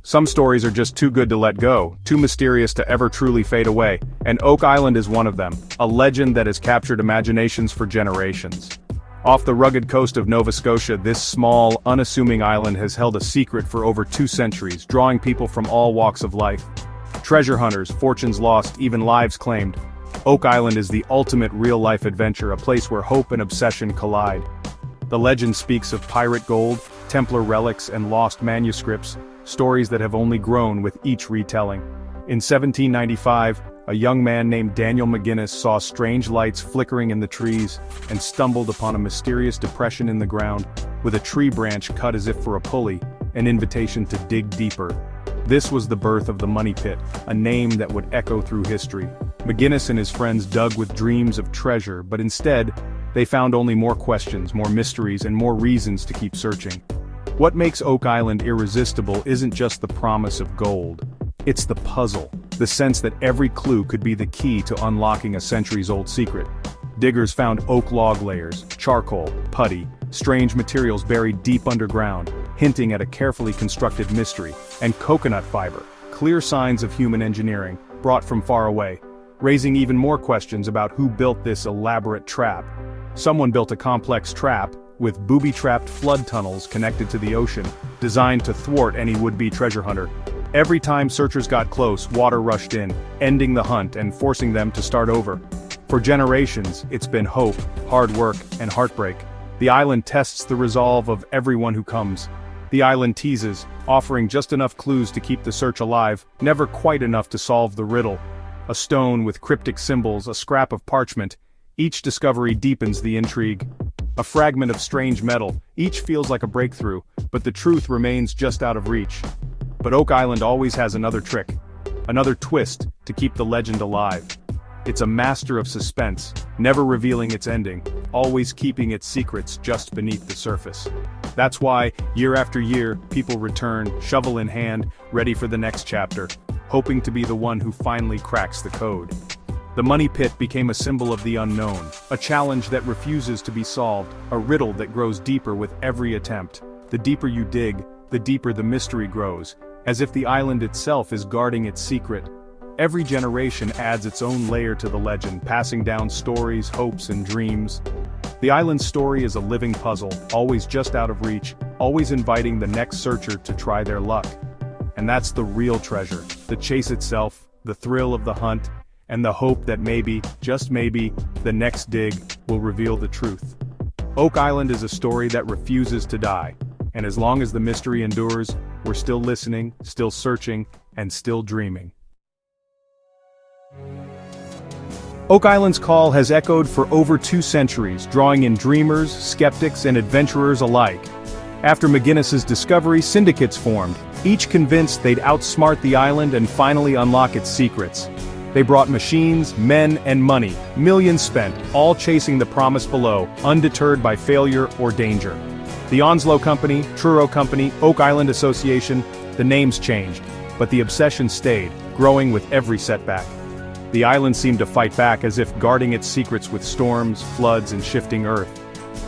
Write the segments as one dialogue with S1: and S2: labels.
S1: Some stories are just too good to let go, too mysterious to ever truly fade away, and Oak Island is one of them, a legend that has captured imaginations for generations. Off the rugged coast of Nova Scotia, this small, unassuming island has held a secret for over 2 centuries, drawing people from all walks of life. Treasure hunters, fortunes lost, even lives claimed. Oak Island is the ultimate real-life adventure, a place where hope and obsession collide. The legend speaks of pirate gold, Templar relics, and lost manuscripts, stories that have only grown with each retelling. In 1795, a young man named Daniel McGinnis saw strange lights flickering in the trees and stumbled upon a mysterious depression in the ground, with a tree branch cut as if for a pulley, an invitation to dig deeper. This was the birth of the Money Pit, a name that would echo through history. McGinnis and his friends dug with dreams of treasure, but instead, they found only more questions, more mysteries, and more reasons to keep searching. What makes Oak Island irresistible isn't just the promise of gold. It's the puzzle, the sense that every clue could be the key to unlocking a centuries-old secret. Diggers found oak log layers, charcoal, putty, strange materials buried deep underground, hinting at a carefully constructed mystery, and coconut fiber, clear signs of human engineering, brought from far away, raising even more questions about who built this elaborate trap. Someone built a complex trap, with booby-trapped flood tunnels connected to the ocean, designed to thwart any would-be treasure hunter. Every time searchers got close, water rushed in, ending the hunt and forcing them to start over. For generations, it's been hope, hard work, and heartbreak. The island tests the resolve of everyone who comes. The island teases, offering just enough clues to keep the search alive, never quite enough to solve the riddle. A stone with cryptic symbols, a scrap of parchment. Each discovery deepens the intrigue. A fragment of strange metal, each feels like a breakthrough, but the truth remains just out of reach. But Oak Island always has another trick, another twist, to keep the legend alive. It's a master of suspense, never revealing its ending, always keeping its secrets just beneath the surface. That's why, year after year, people return, shovel in hand, ready for the next chapter, hoping to be the one who finally cracks the code. The Money Pit became a symbol of the unknown, a challenge that refuses to be solved, a riddle that grows deeper with every attempt. The deeper you dig, the deeper the mystery grows, as if the island itself is guarding its secret. Every generation adds its own layer to the legend, passing down stories, hopes, and dreams. The island's story is a living puzzle, always just out of reach, always inviting the next searcher to try their luck. And that's the real treasure, the chase itself, the thrill of the hunt, and the hope that maybe, just maybe, the next dig will reveal the truth. Oak Island is a story that refuses to die, and as long as the mystery endures, we're still listening, still searching, and still dreaming. Oak Island's call has echoed for over 2 centuries, drawing in dreamers, skeptics, and adventurers alike. After McGinnis's discovery, syndicates formed, each convinced they'd outsmart the island and finally unlock its secrets. They brought machines, men, and money, millions spent, all chasing the promise below, undeterred by failure or danger. The Onslow Company, Truro Company, Oak Island Association, the names changed, but the obsession stayed, growing with every setback. The island seemed to fight back as if guarding its secrets with storms, floods, and shifting earth.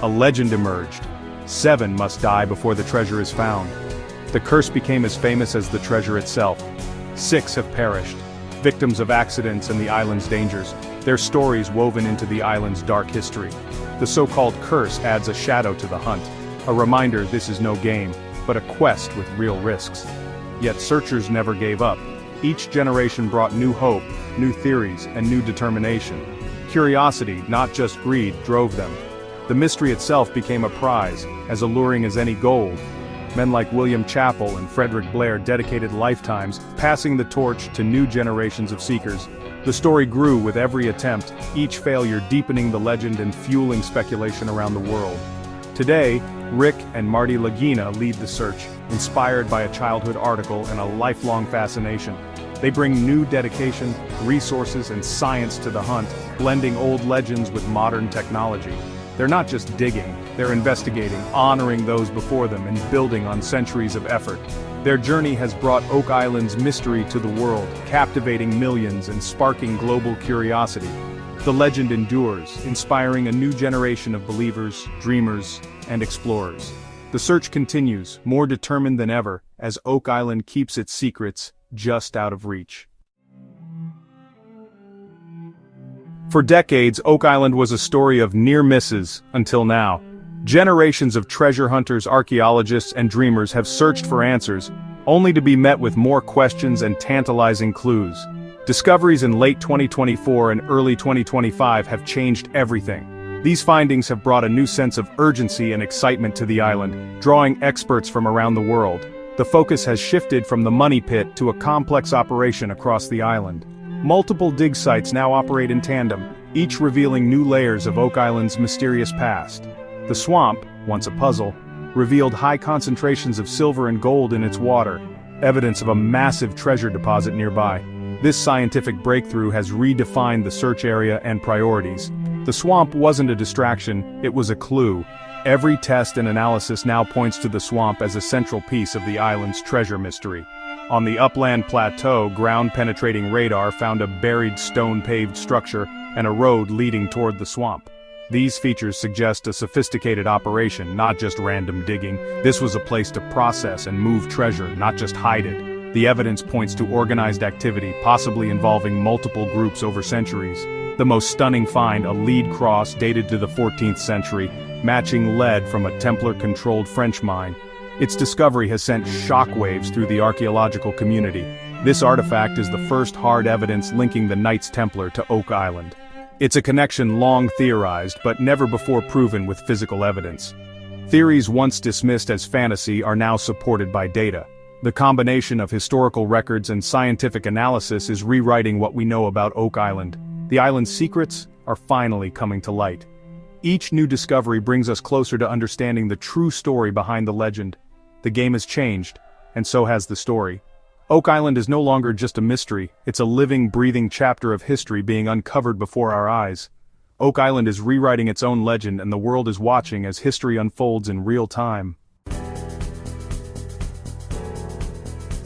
S1: A legend emerged. 7 must die before the treasure is found. The curse became as famous as the treasure itself. 6 have perished, victims of accidents and the island's dangers, their stories woven into the island's dark history. The so-called curse adds a shadow to the hunt, a reminder this is no game, but a quest with real risks. Yet searchers never gave up. Each generation brought new hope, new theories, and new determination. Curiosity, not just greed, drove them. The mystery itself became a prize, as alluring as any gold. Men like William Chappell and Frederick Blair dedicated lifetimes, passing the torch to new generations of seekers. The story grew with every attempt, each failure deepening the legend and fueling speculation around the world. Today, Rick and Marty Lagina lead the search, inspired by a childhood article and a lifelong fascination. They bring new dedication, resources, and science to the hunt, blending old legends with modern technology. They're not just digging, they're investigating, honoring those before them, and building on centuries of effort. Their journey has brought Oak Island's mystery to the world, captivating millions and sparking global curiosity. The legend endures, inspiring a new generation of believers, dreamers, and explorers. The search continues, more determined than ever, as Oak Island keeps its secrets just out of reach. For decades, Oak Island was a story of near misses, until now. Generations of treasure hunters, archaeologists, and dreamers have searched for answers, only to be met with more questions and tantalizing clues. Discoveries in late 2024 and early 2025 have changed everything. These findings have brought a new sense of urgency and excitement to the island, drawing experts from around the world. The focus has shifted from the money pit to a complex operation across the island. Multiple dig sites now operate in tandem, each revealing new layers of Oak Island's mysterious past. The swamp, once a puzzle, revealed high concentrations of silver and gold in its water, evidence of a massive treasure deposit nearby. This scientific breakthrough has redefined the search area and priorities. The swamp wasn't a distraction, it was a clue. Every test and analysis now points to the swamp as a central piece of the island's treasure mystery. On the upland plateau, ground-penetrating radar found a buried stone-paved structure and a road leading toward the swamp. These features suggest a sophisticated operation, not just random digging. This was a place to process and move treasure, not just hide it. The evidence points to organized activity, possibly involving multiple groups over centuries. The most stunning find, a lead cross dated to the 14th century, matching lead from a Templar-controlled French mine. Its discovery has sent shockwaves through the archaeological community. This artifact is the first hard evidence linking the Knights Templar to Oak Island. It's a connection long theorized but never before proven with physical evidence. Theories once dismissed as fantasy are now supported by data. The combination of historical records and scientific analysis is rewriting what we know about Oak Island. The island's secrets are finally coming to light. Each new discovery brings us closer to understanding the true story behind the legend. The game has changed, and so has the story. Oak Island is no longer just a mystery, it's a living, breathing chapter of history being uncovered before our eyes. Oak Island is rewriting its own legend, and the world is watching as history unfolds in real time.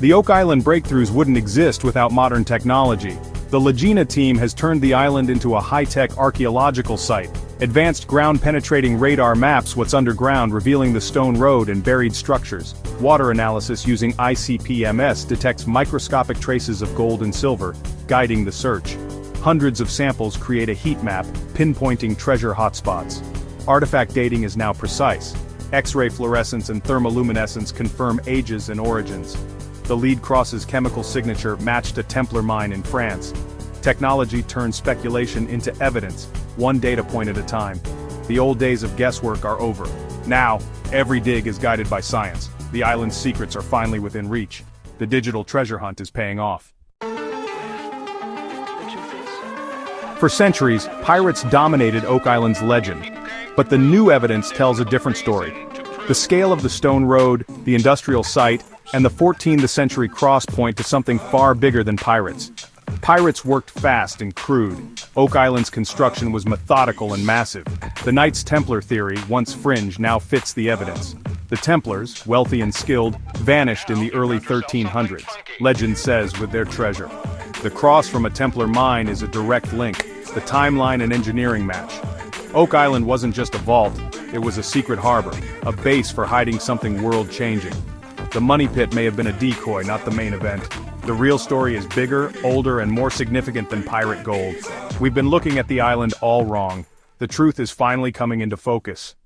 S1: The Oak Island breakthroughs wouldn't exist without modern technology. The Legina team has turned the island into a high-tech archaeological site. Advanced ground-penetrating radar maps what's underground, revealing the stone road and buried structures. Water analysis using ICP-MS detects microscopic traces of gold and silver, guiding the search. Hundreds of samples create a heat map, pinpointing treasure hotspots. Artifact dating is now precise. X-ray fluorescence and thermoluminescence confirm ages and origins. The lead cross's chemical signature matched a Templar mine in France. Technology turns speculation into evidence, one data point at a time. The old days of guesswork are over. Now, every dig is guided by science. The island's secrets are finally within reach. The digital treasure hunt is paying off. For centuries, pirates dominated Oak Island's legend. But the new evidence tells a different story. The scale of the stone road, the industrial site, and the 14th century cross point to something far bigger than pirates. Pirates worked fast and crude. Oak Island's construction was methodical and massive. The Knights Templar theory, once fringe, now fits the evidence. The Templars, wealthy and skilled, vanished in the early 1300s, legend says, with their treasure. The cross from a Templar mine is a direct link, the timeline and engineering match. Oak Island wasn't just a vault, it was a secret harbor, a base for hiding something world-changing. The money pit may have been a decoy, not the main event. The real story is bigger, older, and more significant than pirate gold. We've been looking at the island all wrong. The truth is finally coming into focus.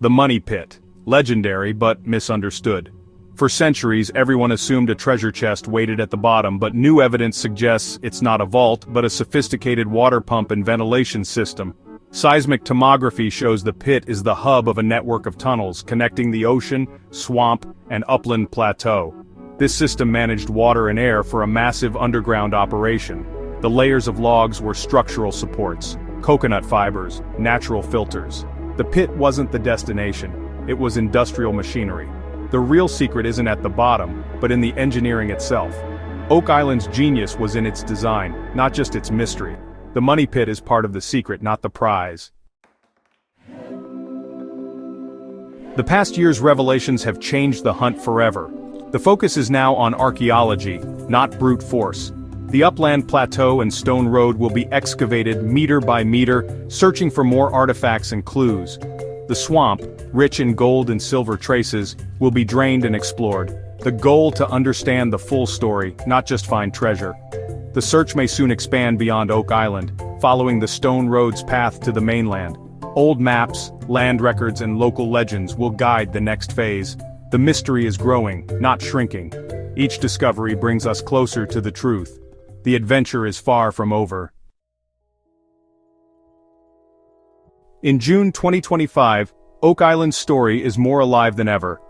S1: The money pit. Legendary, but misunderstood. For centuries, everyone assumed a treasure chest waited at the bottom, but new evidence suggests it's not a vault, but a sophisticated water pump and ventilation system. Seismic tomography shows the pit is the hub of a network of tunnels connecting the ocean, swamp, and upland plateau. This system managed water and air for a massive underground operation. The layers of logs were structural supports, coconut fibers, natural filters. The pit wasn't the destination, it was industrial machinery. The real secret isn't at the bottom, but in the engineering itself. Oak Island's genius was in its design, not just its mystery. The money pit is part of the secret, not the prize. The past year's revelations have changed the hunt forever. The focus is now on archaeology, not brute force. The upland plateau and stone road will be excavated meter by meter, searching for more artifacts and clues. The swamp, rich in gold and silver traces, will be drained and explored. The goal to understand the full story, not just find treasure. The search may soon expand beyond Oak Island, following the stone road's path to the mainland. Old maps, land records and local legends will guide the next phase. The mystery is growing, not shrinking. Each discovery brings us closer to the truth. The adventure is far from over. In June 2025, Oak Island's story is more alive than ever.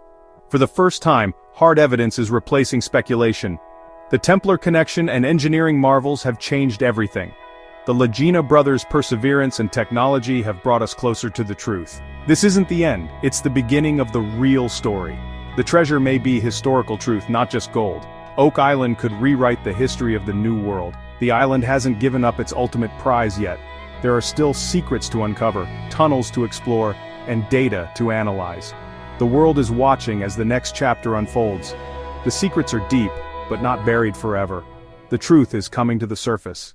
S1: For the first time, hard evidence is replacing speculation. The Templar connection and engineering marvels have changed everything. The Legina brothers' perseverance and technology have brought us closer to the truth. This isn't the end, it's the beginning of the real story. The treasure may be historical truth, not just gold. Oak Island could rewrite the history of the New World. The island hasn't given up its ultimate prize yet. There are still secrets to uncover, tunnels to explore, and data to analyze. The world is watching as the next chapter unfolds. The secrets are deep, but not buried forever. The truth is coming to the surface.